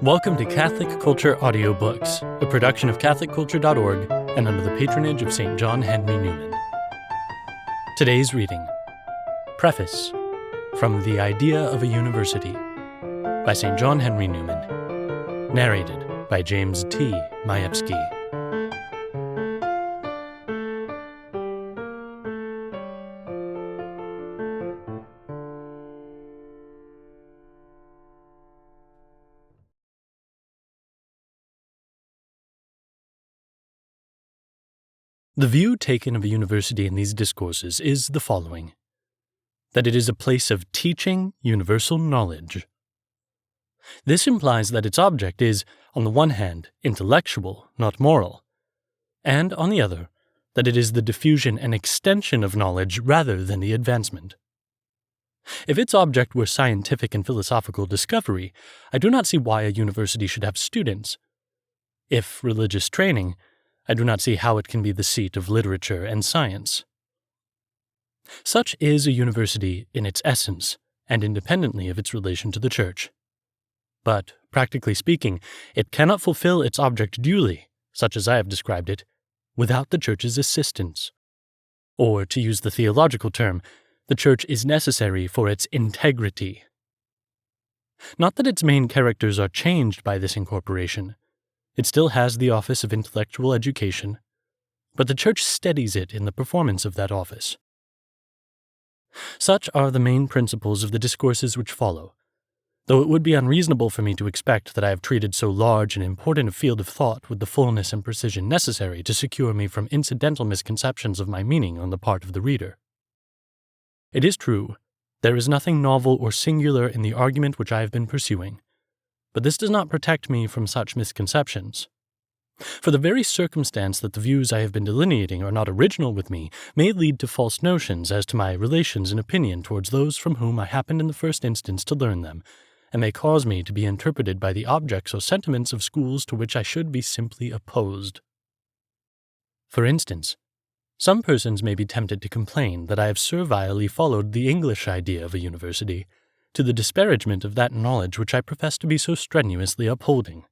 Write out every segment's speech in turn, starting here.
Welcome to Catholic Culture Audiobooks, a production of CatholicCulture.org and under the patronage of St. John Henry Newman. Today's reading, Preface, From the Idea of a University, by St. John Henry Newman, narrated by James T. Majewski. The view taken of a university in these discourses is the following: that it is a place of teaching universal knowledge. This implies that its object is, on the one hand, intellectual, not moral, and, on the other, that it is the diffusion and extension of knowledge rather than the advancement. If its object were scientific and philosophical discovery, I do not see why a university should have students. If religious training, I do not see how it can be the seat of literature and science. Such is a university in its essence, and independently of its relation to the Church. But, practically speaking, it cannot fulfill its object duly, such as I have described it, without the Church's assistance. Or, to use the theological term, the Church is necessary for its integrity. Not that its main characters are changed by this incorporation. It still has the office of intellectual education, but the Church steadies it in the performance of that office. Such are the main principles of the discourses which follow, though it would be unreasonable for me to expect that I have treated so large and important a field of thought with the fullness and precision necessary to secure me from incidental misconceptions of my meaning on the part of the reader. It is true, there is nothing novel or singular in the argument which I have been pursuing, but this does not protect me from such misconceptions. For the very circumstance that the views I have been delineating are not original with me may lead to false notions as to my relations and opinion towards those from whom I happened in the first instance to learn them, and may cause me to be interpreted by the objects or sentiments of schools to which I should be simply opposed. For instance, some persons may be tempted to complain that I have servilely followed the English idea of a university, to the disparagement of that knowledge which I profess to be so strenuously upholding.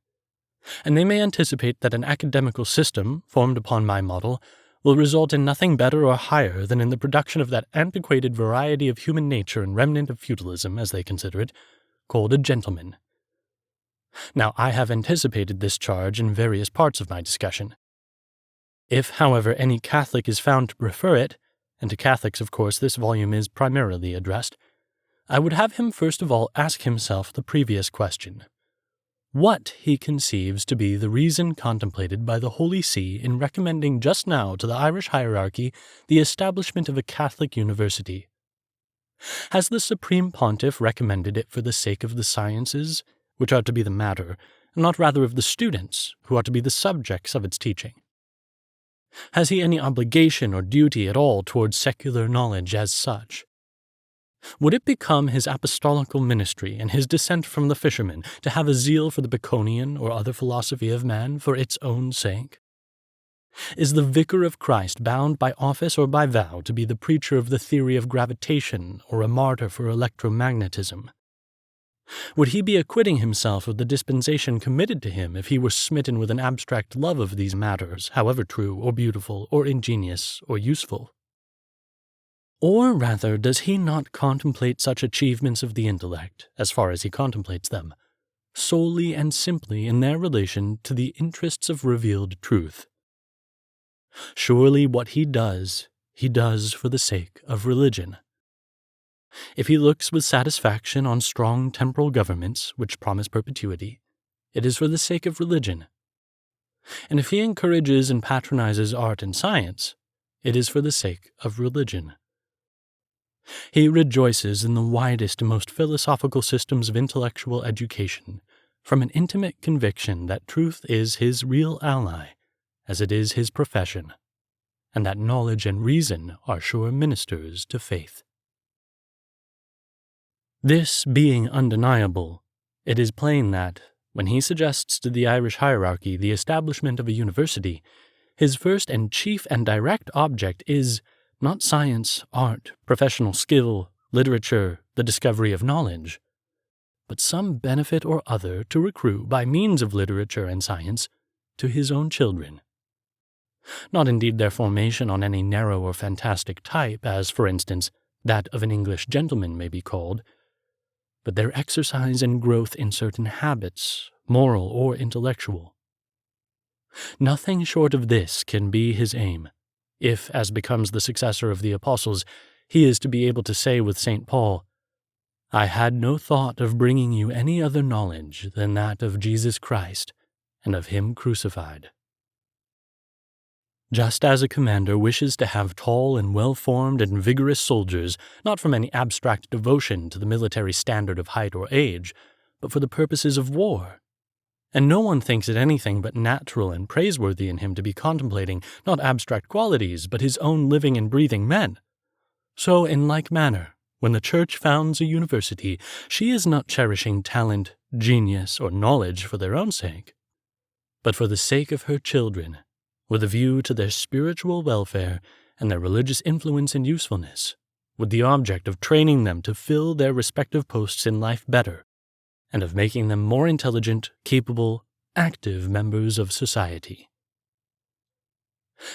And they may anticipate that an academical system, formed upon my model, will result in nothing better or higher than in the production of that antiquated variety of human nature and remnant of feudalism, as they consider it, called a gentleman. Now, I have anticipated this charge in various parts of my discussion. If, however, any Catholic is found to prefer it, and to Catholics, of course, this volume is primarily addressed, I would have him first of all ask himself the previous question: what he conceives to be the reason contemplated by the Holy See in recommending just now to the Irish hierarchy the establishment of a Catholic university. Has the Supreme Pontiff recommended it for the sake of the sciences, which are to be the matter, and not rather of the students, who are to be the subjects of its teaching? Has he any obligation or duty at all towards secular knowledge as such? Would it become his apostolical ministry and his descent from the fishermen to have a zeal for the Baconian or other philosophy of man for its own sake? Is the vicar of Christ bound by office or by vow to be the preacher of the theory of gravitation or a martyr for electromagnetism? Would he be acquitting himself of the dispensation committed to him if he were smitten with an abstract love of these matters, however true or beautiful or ingenious or useful? Or rather, does he not contemplate such achievements of the intellect, as far as he contemplates them, solely and simply in their relation to the interests of revealed truth? Surely what he does for the sake of religion. If he looks with satisfaction on strong temporal governments which promise perpetuity, it is for the sake of religion. And if he encourages and patronizes art and science, it is for the sake of religion. He rejoices in the widest and most philosophical systems of intellectual education, from an intimate conviction that truth is his real ally, as it is his profession, and that knowledge and reason are sure ministers to faith. This being undeniable, it is plain that, when he suggests to the Irish hierarchy the establishment of a university, his first and chief and direct object is not science, art, professional skill, literature, the discovery of knowledge, but some benefit or other to accrue by means of literature and science to his own children. Not indeed their formation on any narrow or fantastic type, as, for instance, that of an English gentleman may be called, but their exercise and growth in certain habits, moral or intellectual. Nothing short of this can be his aim, if, as becomes the successor of the apostles, he is to be able to say with St. Paul, "I had no thought of bringing you any other knowledge than that of Jesus Christ and of him crucified." Just as a commander wishes to have tall and well-formed and vigorous soldiers, not from any abstract devotion to the military standard of height or age, but for the purposes of war, and no one thinks it anything but natural and praiseworthy in him to be contemplating not abstract qualities, but his own living and breathing men, so in like manner, when the Church founds a university, she is not cherishing talent, genius, or knowledge for their own sake, but for the sake of her children, with a view to their spiritual welfare and their religious influence and usefulness, with the object of training them to fill their respective posts in life better, and of making them more intelligent, capable, active members of society.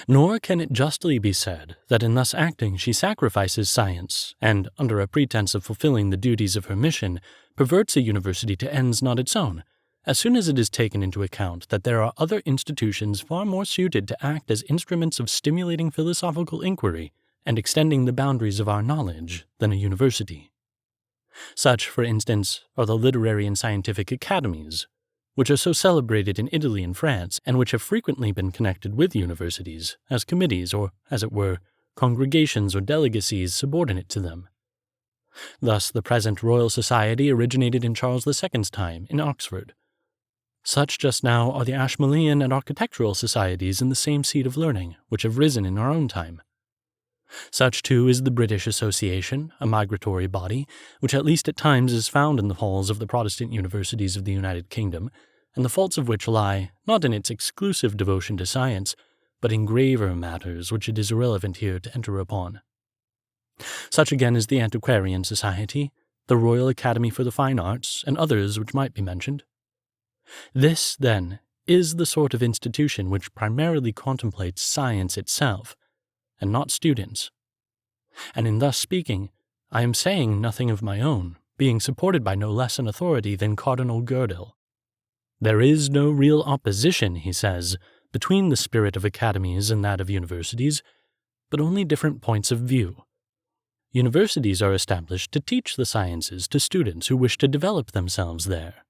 Nor can it justly be said that in thus acting she sacrifices science, and, under a pretense of fulfilling the duties of her mission, perverts a university to ends not its own, as soon as it is taken into account that there are other institutions far more suited to act as instruments of stimulating philosophical inquiry and extending the boundaries of our knowledge than a university. Such, for instance, are the literary and scientific academies, which are so celebrated in Italy and France, and which have frequently been connected with universities as committees or, as it were, congregations or delegacies subordinate to them. Thus the present Royal Society originated in Charles II's time in Oxford. Such just now are the Ashmolean and architectural societies in the same seat of learning, which have risen in our own time. Such, too, is the British Association, a migratory body, which at least at times is found in the halls of the Protestant universities of the United Kingdom, and the faults of which lie, not in its exclusive devotion to science, but in graver matters which it is irrelevant here to enter upon. Such again is the Antiquarian Society, the Royal Academy for the Fine Arts, and others which might be mentioned. This, then, is the sort of institution which primarily contemplates science itself, and not students. And in thus speaking, I am saying nothing of my own, being supported by no less an authority than Cardinal Gödel. There is no real opposition, he says, between the spirit of academies and that of universities, but only different points of view. Universities are established to teach the sciences to students who wish to develop themselves there.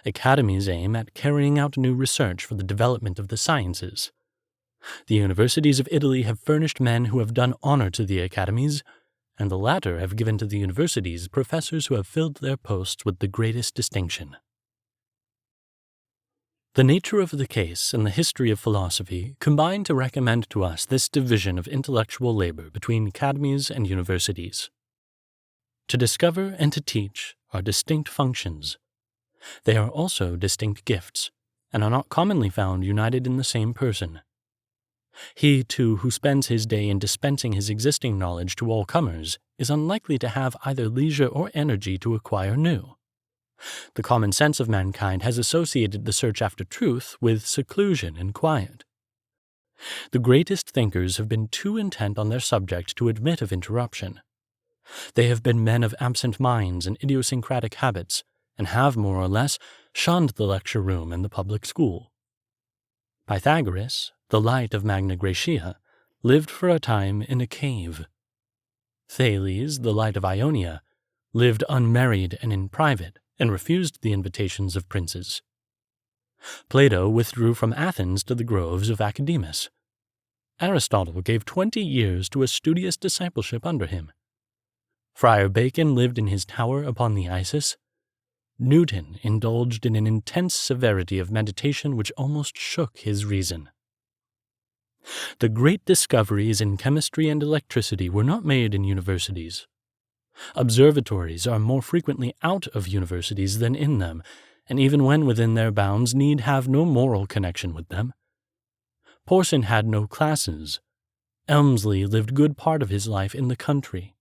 Academies aim at carrying out new research for the development of the sciences. The universities of Italy have furnished men who have done honor to the academies, and the latter have given to the universities professors who have filled their posts with the greatest distinction. The nature of the case and the history of philosophy combine to recommend to us this division of intellectual labor between academies and universities. To discover and to teach are distinct functions. They are also distinct gifts, and are not commonly found united in the same person. He, too, who spends his day in dispensing his existing knowledge to all comers is unlikely to have either leisure or energy to acquire new. The common sense of mankind has associated the search after truth with seclusion and quiet. The greatest thinkers have been too intent on their subject to admit of interruption. They have been men of absent minds and idiosyncratic habits, and have more or less shunned the lecture room and the public school. Pythagoras, the light of Magna Graecia, lived for a time in a cave. Thales, the light of Ionia, lived unmarried and in private, and refused the invitations of princes. Plato withdrew from Athens to the groves of Academus. Aristotle gave 20 years to a studious discipleship under him. Friar Bacon lived in his tower upon the Isis. Newton indulged in an intense severity of meditation which almost shook his reason. The great discoveries in chemistry and electricity were not made in universities. Observatories are more frequently out of universities than in them, and even when within their bounds need have no moral connection with them. Porson had no classes. Elmsley lived good part of his life in the country.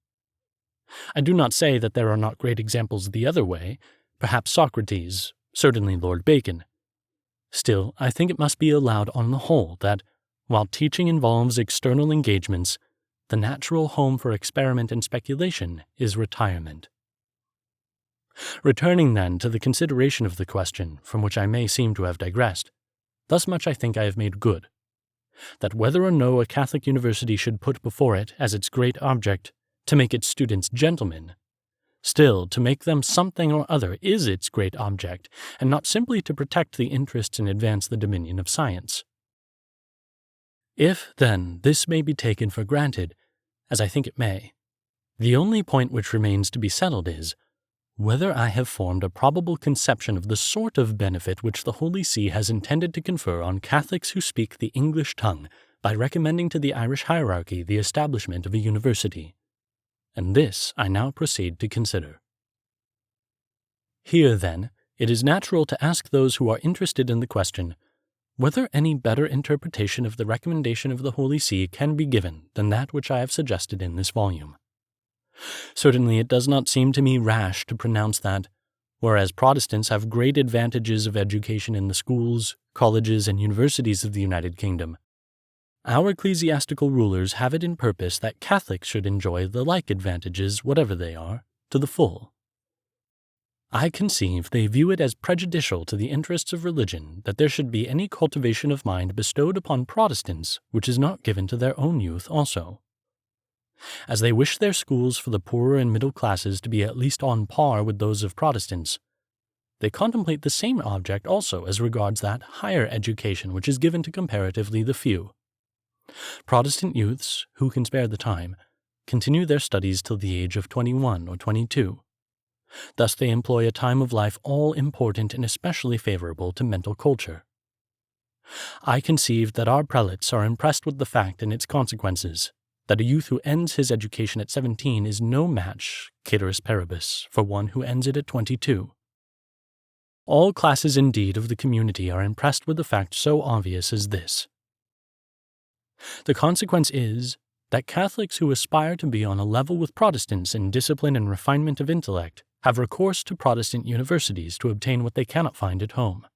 I do not say that there are not great examples the other way, perhaps Socrates, certainly Lord Bacon. Still, I think it must be allowed on the whole that, while teaching involves external engagements, the natural home for experiment and speculation is retirement. Returning then to the consideration of the question from which I may seem to have digressed, thus much I think I have made good, that whether or no a Catholic university should put before it as its great object to make its students gentlemen, still to make them something or other is its great object, and not simply to protect the interests and advance the dominion of science. If, then, this may be taken for granted, as I think it may, the only point which remains to be settled is, whether I have formed a probable conception of the sort of benefit which the Holy See has intended to confer on Catholics who speak the English tongue by recommending to the Irish hierarchy the establishment of a university. And this I now proceed to consider. Here, then, it is natural to ask those who are interested in the question, whether any better interpretation of the recommendation of the Holy See can be given than that which I have suggested in this volume. Certainly it does not seem to me rash to pronounce that, whereas Protestants have great advantages of education in the schools, colleges, and universities of the United Kingdom, our ecclesiastical rulers have it in purpose that Catholics should enjoy the like advantages, whatever they are, to the full. I conceive they view it as prejudicial to the interests of religion that there should be any cultivation of mind bestowed upon Protestants which is not given to their own youth also. As they wish their schools for the poorer and middle classes to be at least on par with those of Protestants, they contemplate the same object also as regards that higher education which is given to comparatively the few. Protestant youths, who can spare the time, continue their studies till the age of 21 or 22. Thus they employ a time of life all important and especially favorable to mental culture. I conceive that our prelates are impressed with the fact and its consequences, that a youth who ends his education at 17 is no match, ceteris paribus, for one who ends it at 22. All classes indeed of the community are impressed with the fact so obvious as this. The consequence is that Catholics who aspire to be on a level with Protestants in discipline and refinement of intellect have recourse to Protestant universities to obtain what they cannot find at home.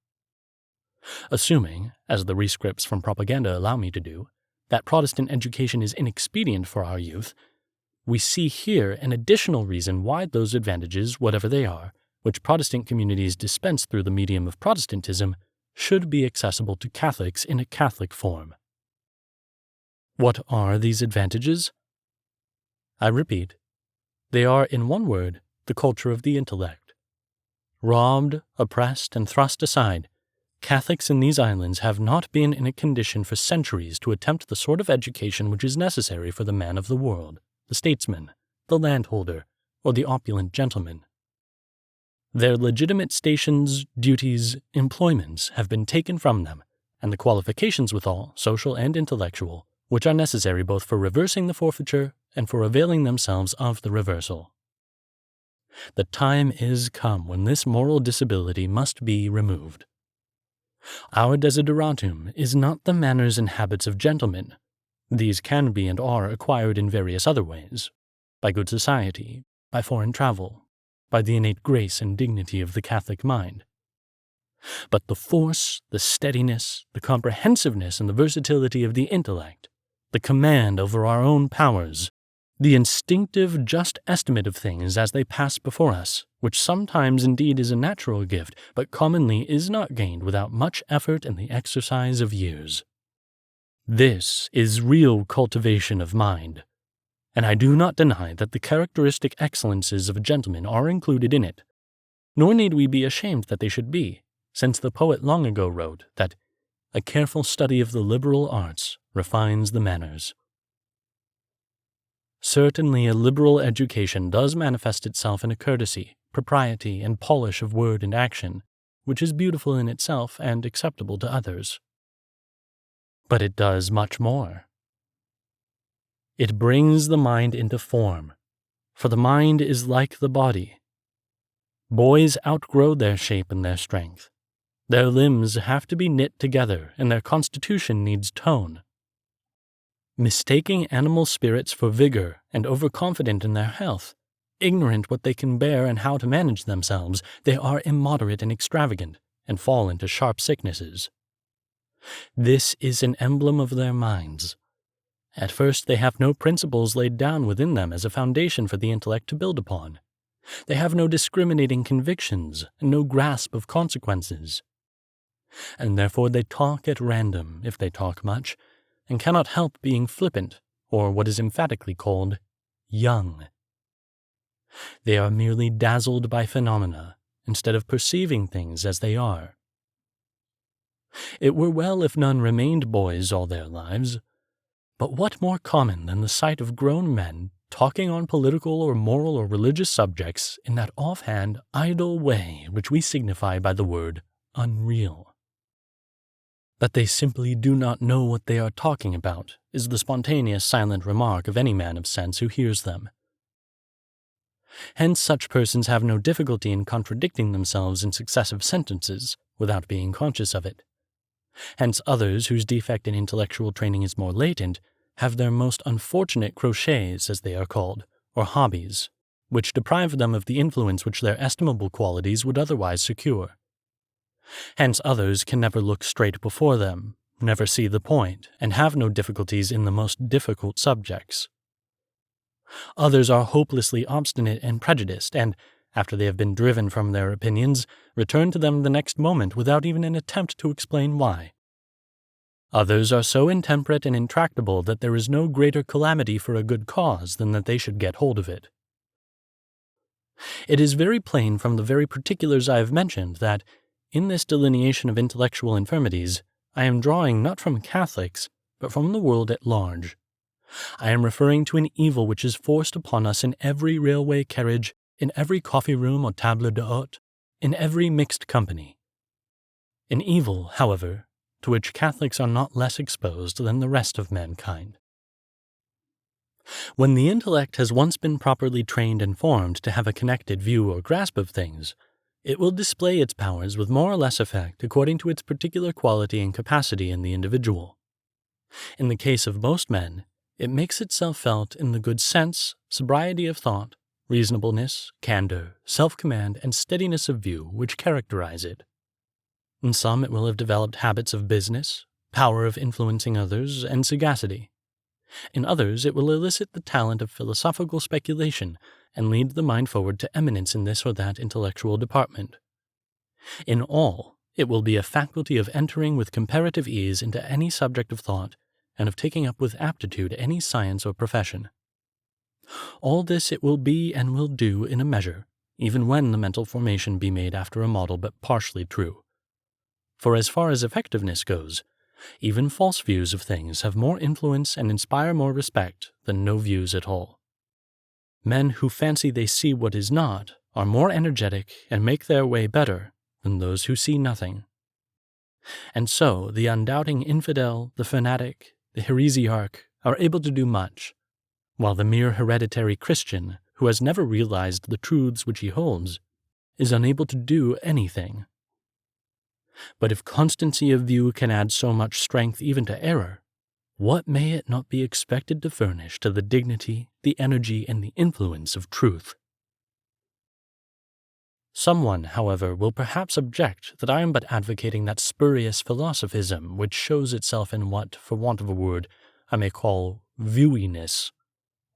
Assuming, as the rescripts from propaganda allow me to do, that Protestant education is inexpedient for our youth, we see here an additional reason why those advantages, whatever they are, which Protestant communities dispense through the medium of Protestantism, should be accessible to Catholics in a Catholic form. What are these advantages? I repeat, they are, in one word, the culture of the intellect. Robbed, oppressed, and thrust aside, Catholics in these islands have not been in a condition for centuries to attempt the sort of education which is necessary for the man of the world, the statesman, the landholder, or the opulent gentleman. Their legitimate stations, duties, employments have been taken from them, and the qualifications withal, social and intellectual, which are necessary both for reversing the forfeiture and for availing themselves of the reversal. The time is come when this moral disability must be removed. Our desideratum is not the manners and habits of gentlemen. These can be and are acquired in various other ways, by good society, by foreign travel, by the innate grace and dignity of the Catholic mind. But the force, the steadiness, the comprehensiveness, and the versatility of the intellect, the command over our own powers, the instinctive, just estimate of things as they pass before us, which sometimes indeed is a natural gift, but commonly is not gained without much effort and the exercise of years. This is real cultivation of mind, and I do not deny that the characteristic excellences of a gentleman are included in it, nor need we be ashamed that they should be, since the poet long ago wrote that a careful study of the liberal arts refines the manners. Certainly a liberal education does manifest itself in a courtesy, propriety, and polish of word and action, which is beautiful in itself and acceptable to others. But it does much more. It brings the mind into form, for the mind is like the body. Boys outgrow their shape and their strength. Their limbs have to be knit together, and their constitution needs tone. Mistaking animal spirits for vigor and overconfident in their health, Ignorant what they can bear and how to manage themselves, they are immoderate and extravagant, and fall into sharp sicknesses. This is an emblem of their minds. At first they have no principles laid down within them as a foundation for the intellect to build upon. They have no discriminating convictions and no grasp of consequences. And therefore they talk at random, if they talk much, and cannot help being flippant, or what is emphatically called young. They are merely dazzled by phenomena, instead of perceiving things as they are. It were well if none remained boys all their lives, but what more common than the sight of grown men talking on political or moral or religious subjects in that offhand, idle way which we signify by the word unreal? That they simply do not know what they are talking about is the spontaneous silent remark of any man of sense who hears them. Hence such persons have no difficulty in contradicting themselves in successive sentences without being conscious of it. Hence others whose defect in intellectual training is more latent have their most unfortunate crotchets, as they are called, or hobbies, which deprive them of the influence which their estimable qualities would otherwise secure. Hence others can never look straight before them, never see the point, and have no difficulties in the most difficult subjects. Others are hopelessly obstinate and prejudiced, and, after they have been driven from their opinions, return to them the next moment without even an attempt to explain why. Others are so intemperate and intractable that there is no greater calamity for a good cause than that they should get hold of it. It is very plain from the very particulars I have mentioned that, in this delineation of intellectual infirmities, I am drawing not from Catholics, but from the world at large. I am referring to an evil which is forced upon us in every railway carriage, in every coffee-room or table d'hôte, in every mixed company. An evil, however, to which Catholics are not less exposed than the rest of mankind. When the intellect has once been properly trained and formed to have a connected view or grasp of things, it will display its powers with more or less effect according to its particular quality and capacity in the individual. In the case of most men, it makes itself felt in the good sense, sobriety of thought, reasonableness, candor, self-command, and steadiness of view which characterize it. In some it will have developed habits of business, power of influencing others, and sagacity. In others it will elicit the talent of philosophical speculation and lead the mind forward to eminence in this or that intellectual department. In all, it will be a faculty of entering with comparative ease into any subject of thought and of taking up with aptitude any science or profession. All this it will be and will do in a measure, even when the mental formation be made after a model but partially true. For as far as effectiveness goes, even false views of things have more influence and inspire more respect than no views at all. Men who fancy they see what is not are more energetic and make their way better than those who see nothing. And so the undoubting infidel, the fanatic, the heresiarch are able to do much, while the mere hereditary Christian, who has never realized the truths which he holds, is unable to do anything. But if constancy of view can add so much strength even to error, what may it not be expected to furnish to the dignity, the energy, and the influence of truth? Someone, however, will perhaps object that I am but advocating that spurious philosophism which shows itself in what, for want of a word, I may call viewiness,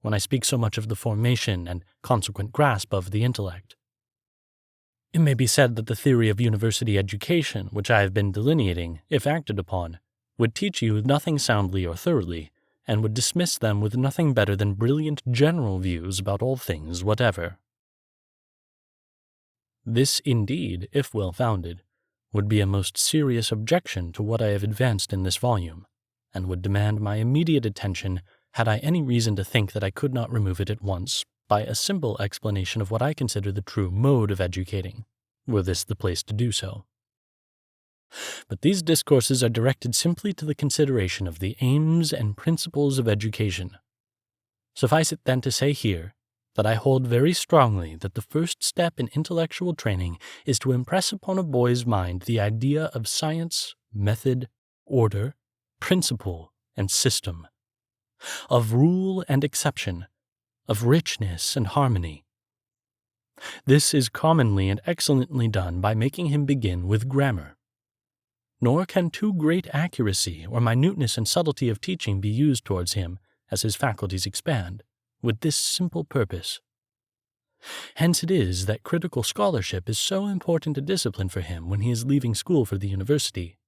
when I speak so much of the formation and consequent grasp of the intellect. It may be said that the theory of university education, which I have been delineating, if acted upon, would teach you nothing soundly or thoroughly, and would dismiss them with nothing better than brilliant general views about all things whatever. This, indeed, if well-founded, would be a most serious objection to what I have advanced in this volume, and would demand my immediate attention had I any reason to think that I could not remove it at once by a simple explanation of what I consider the true mode of educating, were this the place to do so. But these discourses are directed simply to the consideration of the aims and principles of education. Suffice it then to say here that I hold very strongly that the first step in intellectual training is to impress upon a boy's mind the idea of science, method, order, principle, and system, of rule and exception, of richness and harmony, This is commonly and excellently done by making him begin with grammar. Nor can too great accuracy or minuteness and subtlety of teaching be used towards him, as his faculties expand, with this simple purpose. Hence it is that critical scholarship is so important a discipline for him when he is leaving school for the university.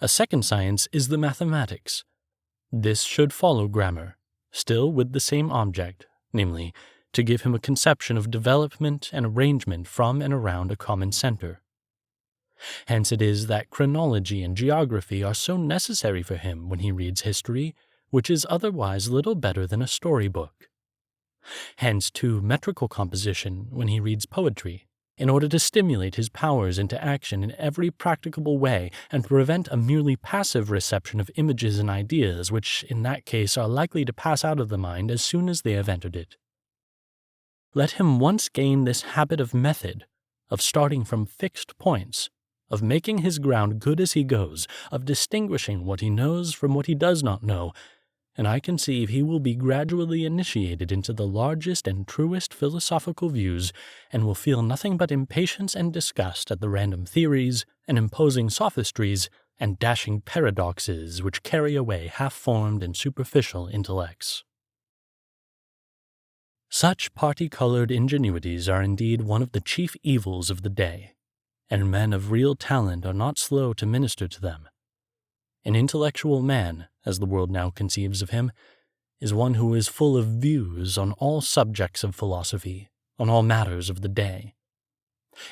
A second science is the mathematics. This should follow grammar, still with the same object, namely, to give him a conception of development and arrangement from and around a common center. Hence it is that chronology and geography are so necessary for him when he reads history, which is otherwise little better than a storybook. Hence, too, metrical composition when he reads poetry, in order to stimulate his powers into action in every practicable way and prevent a merely passive reception of images and ideas which, in that case, are likely to pass out of the mind as soon as they have entered it. Let him once gain this habit of method, of starting from fixed points, of making his ground good as he goes, of distinguishing what he knows from what he does not know, and I conceive he will be gradually initiated into the largest and truest philosophical views, and will feel nothing but impatience and disgust at the random theories, and imposing sophistries, and dashing paradoxes which carry away half-formed and superficial intellects. Such party-colored ingenuities are indeed one of the chief evils of the day, and men of real talent are not slow to minister to them. An intellectual man, as the world now conceives of him, is one who is full of views on all subjects of philosophy, on all matters of the day.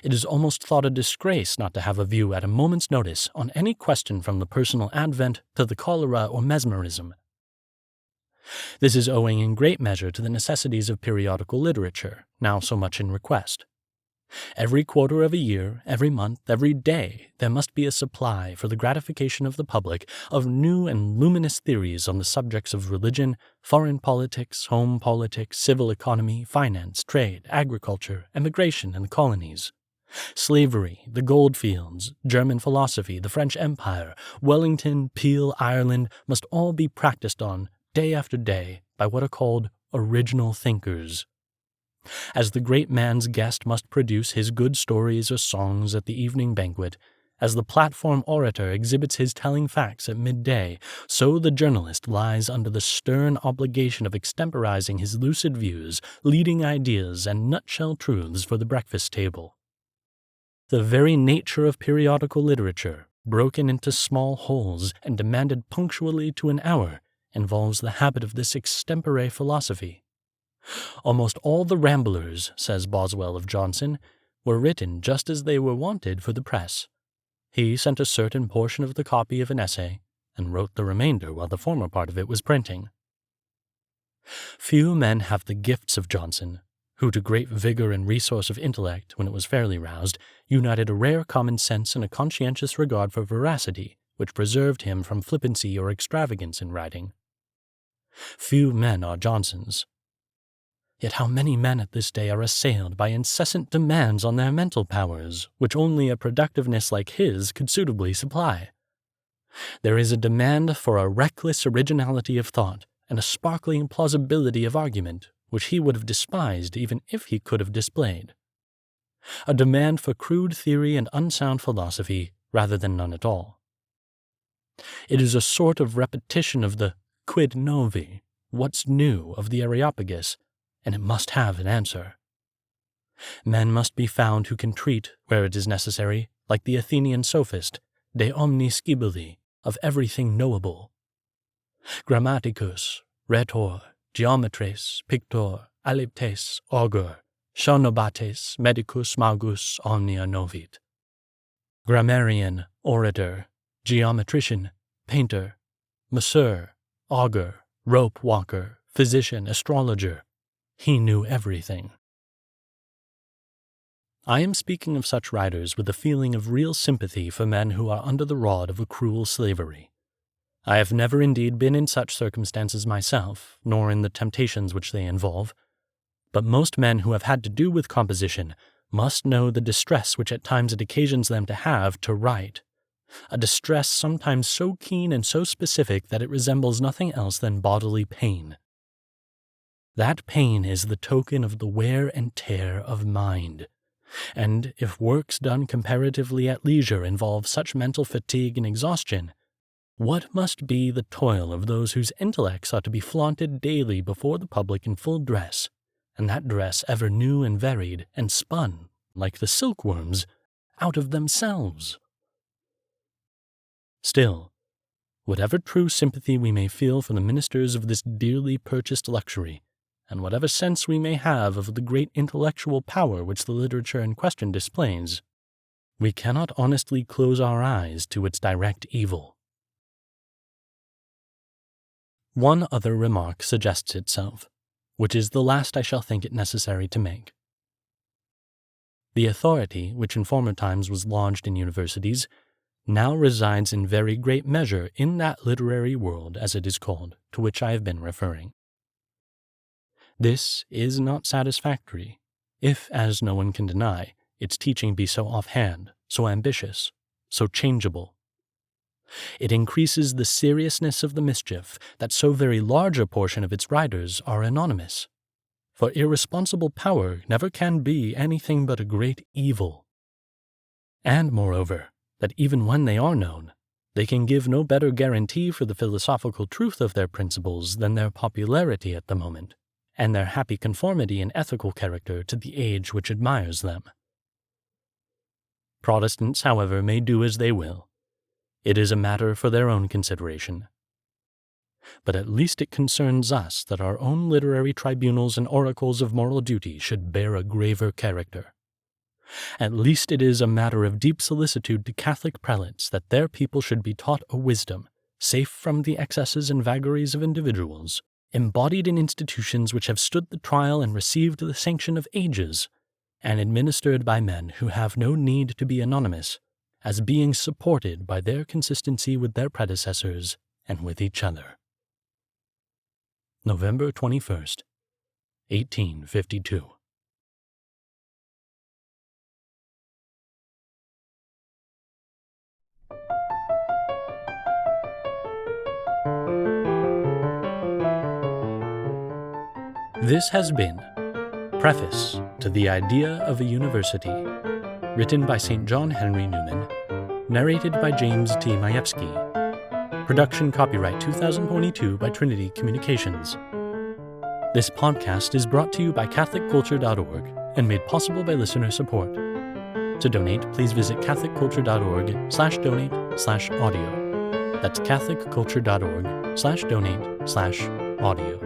It is almost thought a disgrace not to have a view at a moment's notice on any question from the personal advent to the cholera or mesmerism. This is owing in great measure to the necessities of periodical literature, now so much in request. Every quarter of a year, every month, every day, there must be a supply for the gratification of the public of new and luminous theories on the subjects of religion, foreign politics, home politics, civil economy, finance, trade, agriculture, emigration and the colonies. Slavery, the goldfields, German philosophy, the French Empire, Wellington, Peel, Ireland must all be practiced on, day after day, by what are called original thinkers. As the great man's guest must produce his good stories or songs at the evening banquet, as the platform orator exhibits his telling facts at midday, so the journalist lies under the stern obligation of extemporizing his lucid views, leading ideas, and nutshell truths for the breakfast table. The very nature of periodical literature, broken into small wholes and demanded punctually to an hour, involves the habit of this extempore philosophy. Almost all the Ramblers, says Boswell of Johnson, were written just as they were wanted for the press. He sent a certain portion of the copy of an essay, and wrote the remainder while the former part of it was printing. Few men have the gifts of Johnson, who to great vigor and resource of intellect, when it was fairly roused, united a rare common sense and a conscientious regard for veracity, which preserved him from flippancy or extravagance in writing. Few men are Johnsons. Yet how many men at this day are assailed by incessant demands on their mental powers, which only a productiveness like his could suitably supply. There is a demand for a reckless originality of thought and a sparkling plausibility of argument, which he would have despised even if he could have displayed. A demand for crude theory and unsound philosophy rather than none at all. It is a sort of repetition of the quid novi, what's new, of the Areopagus, and it must have an answer. Men must be found who can treat, where it is necessary, like the Athenian sophist, de omni scibili, of everything knowable. Grammaticus, rhetor, geometres, pictor, aliptes, augur, schonobates, medicus magus omnia novit. Grammarian, orator, geometrician, painter, masseur, augur, rope walker, physician, astrologer. He knew everything. I am speaking of such writers with a feeling of real sympathy for men who are under the rod of a cruel slavery. I have never indeed been in such circumstances myself, nor in the temptations which they involve, but most men who have had to do with composition must know the distress which at times it occasions them to have to write, a distress sometimes so keen and so specific that it resembles nothing else than bodily pain. That pain is the token of the wear and tear of mind. And if works done comparatively at leisure involve such mental fatigue and exhaustion, what must be the toil of those whose intellects ought to be flaunted daily before the public in full dress, and that dress ever new and varied, and spun, like the silkworms, out of themselves? Still, whatever true sympathy we may feel for the ministers of this dearly purchased luxury, and whatever sense we may have of the great intellectual power which the literature in question displays, we cannot honestly close our eyes to its direct evil. One other remark suggests itself, which is the last I shall think it necessary to make. The authority which in former times was lodged in universities now resides in very great measure in that literary world, as it is called, to which I have been referring. This is not satisfactory, if, as no one can deny, its teaching be so offhand, so ambitious, so changeable. It increases the seriousness of the mischief that so very large a portion of its writers are anonymous, for irresponsible power never can be anything but a great evil. And, moreover, that even when they are known, they can give no better guarantee for the philosophical truth of their principles than their popularity at the moment, and their happy conformity in ethical character to the age which admires them. Protestants, however, may do as they will. It is a matter for their own consideration. But at least it concerns us that our own literary tribunals and oracles of moral duty should bear a graver character. At least it is a matter of deep solicitude to Catholic prelates that their people should be taught a wisdom, safe from the excesses and vagaries of individuals, embodied in institutions which have stood the trial and received the sanction of ages, and administered by men who have no need to be anonymous, as being supported by their consistency with their predecessors and with each other. November 21st, 1852. This has been Preface to the Idea of a University, written by St. John Henry Newman, narrated by James T. Majewski. Production copyright 2022 by Trinity Communications. This podcast is brought to you by CatholicCulture.org and made possible by listener support. To donate, please visit CatholicCulture.org/donate/audio. That's CatholicCulture.org/donate/audio.